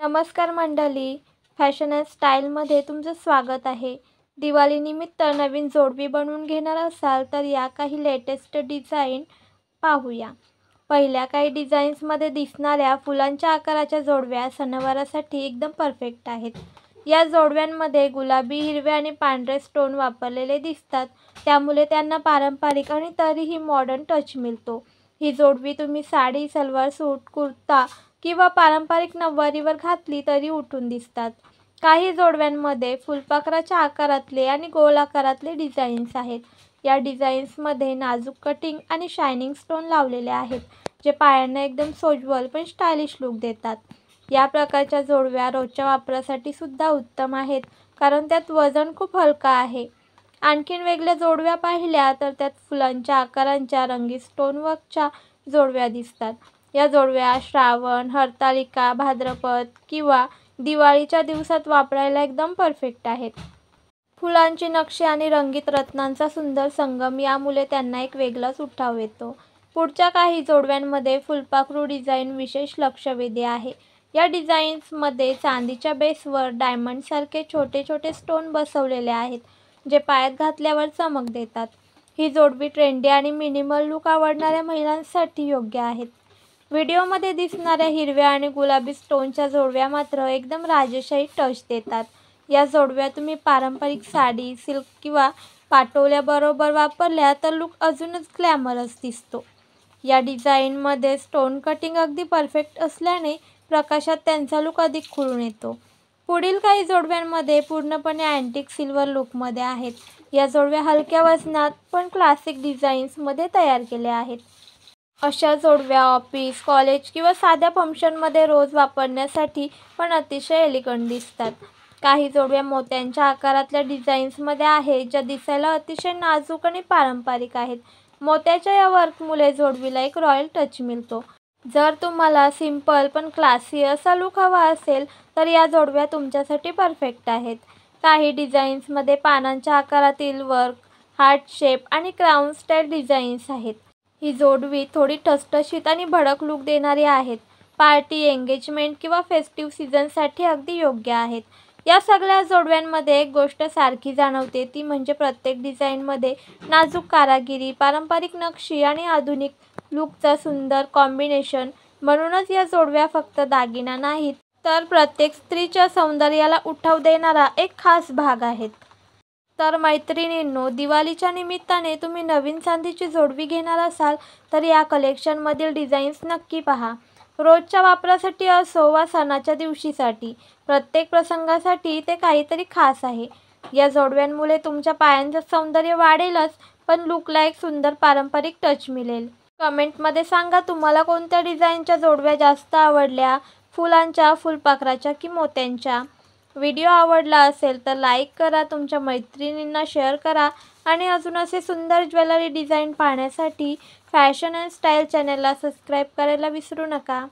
नमस्कार मंडळी, fashion and स्टाईलमध्ये तुमचं स्वागत आहे. दिवाळीनिमित्त नवीन जोडवी बनवून घेणार असाल तर या काही लेटेस्ट डिझाईन पाहूया. पहिल्या काही डिझाईन्समध्ये दिसणाऱ्या फुलांच्या आकाराच्या जोडव्या सणवारासाठी एकदम परफेक्ट आहेत. या जोडव्यांमध्ये गुलाबी, हिरवे आणि पांढरे स्टोन वापरलेले दिसतात, त्यामुळे त्यांना पारंपरिक आणि तरीही मॉडर्न टच मिळतो. ही जोडवी तुम्ही साडी, सलवार सूट, कुर्ता किंवा पारंपरिक नऊवारीवर घातली तरी उठून दिसतात. काही जोडव्यांमध्ये फुलपाखराच्या आकारातले आणि गोल आकारातले डिझाईन्स आहेत. या डिझाईन्समध्ये नाजूक कटिंग आणि शायनिंग स्टोन लावलेले आहेत, जे पायांना एकदम सोज्वल पण स्टायलिश लुक देतात. या प्रकारच्या जोडव्या रोजच्या वापरासाठी सुद्धा उत्तम आहेत, कारण त्यात वजन खूप हलका आहे. आणखीन वेगळ्या जोडव्या पाहिल्या तर त्यात फुलांच्या आकारांच्या रंगीत स्टोनवर्कच्या जोडव्या दिसतात. या जोडव्या श्रावण, हरतालिका, भाद्रपद किंवा दिवाळीच्या दिवसात वापरायला एकदम परफेक्ट आहेत. फुलांची नक्षी आणि रंगीत रत्नांचा सुंदर संगम यामुळे त्यांना एक वेगळाच उठाव येतो. पुढच्या काही जोडव्यांमध्ये फुलपाखरू डिझाईन विशेष लक्ष वेधे आहे. या डिझाईन्समध्ये चांदीच्या बेसवर डायमंडसारखे छोटे छोटे स्टोन बसवलेले आहेत, जे पायात घातल्यावर चमक देतात. ही जोडवी ट्रेंडी आणि मिनिमल लुक आवडणाऱ्या महिलांसाठी योग्य आहेत. व्हिडिओमध्ये दिसणाऱ्या हिरव्या आणि गुलाबी स्टोनच्या जोडव्या मात्र एकदम राजेशाही टच देतात. या जोडव्या तुम्ही पारंपरिक साडी, सिल्क किंवा पाटोल्याबरोबर वापरल्या तर लुक अजूनच ग्लॅमरस दिसतो. या डिझाईनमध्ये स्टोन कटिंग अगदी परफेक्ट असल्याने प्रकाशात त्यांचा लुक अधिक खुलून येतो. पुढील काही जोडव्यांमध्ये पूर्णपणे अँटिक सिल्वर लुकमध्ये आहेत. या जोडव्या हलक्या वजनात पण क्लासिक डिझाईन्समध्ये तयार केल्या आहेत. अशा जोडव्या ऑफिस, कॉलेज किंवा साध्या फंक्शनमध्ये रोज वापरण्यासाठी पण अतिशय एलिगंट दिसतात. काही जोडव्या मोत्यांच्या आकारातल्या डिझाईन्समध्ये आहेत, ज्या दिसायला अतिशय नाजूक आणि पारंपरिक आहेत. मोत्याच्या या वर्कमुळे जोडवीला एक रॉयल टच मिळतो. जर तुम्हाला सिंपल पण क्लासी असा लुक हवा असेल तर या जोडव्या तुमच्यासाठी परफेक्ट आहेत. काही डिझाईन्समध्ये पानांच्या आकारातील वर्क, हार्ट शेप आणि क्राऊन स्टाईल डिझाईन्स आहेत. ही जोडवी थोडी ठसठशीत आणि भडक लुक देणारी आहेत. पार्टी, एंगेजमेंट किंवा फेस्टिव्ह सीझनसाठी अगदी योग्य आहेत. या सगळ्या जोडव्यांमध्ये एक गोष्ट सारखी जाणवते, ती म्हणजे प्रत्येक डिझाईनमध्ये नाजूक कारागिरी, पारंपरिक नक्षी आणि आधुनिक लुकचं सुंदर कॉम्बिनेशन. म्हणूनच या जोडव्या फक्त दागिना नाहीत, तर प्रत्येक स्त्रीच्या सौंदर्याला उठाव देणारा एक खास भाग आहेत. तर मैत्रिणींनो, दिवाळीच्या निमित्ताने तुम्ही नवीन चांदीची जोडवी घेणार असाल तर या कलेक्शनमधील डिझाईन्स नक्की पहा. रोजच्या वापरासाठी असो वा सणाच्या दिवशीसाठी, प्रत्येक प्रसंगासाठी ते काहीतरी खास आहे. या जोडव्यांमुळे तुमच्या पायांचं सौंदर्य वाढेलच, पण लुकला एक सुंदर पारंपरिक टच मिळेल. कमेंटमध्ये सांगा तुम्हाला कोणत्या डिझाईनच्या जोडव्या जास्त आवडल्या, फुलांच्या, फुलपाखराच्या की मोत्यांच्या. व्हिडिओ आवडला असेल तर लाईक करा, तुमच्या मैत्रिणींना शेअर करा आणि अजून असे सुंदर ज्वेलरी डिझाईन पाहण्यासाठी फॅशन अँड स्टाईल चॅनलला सबस्क्राईब करायला विसरू नका.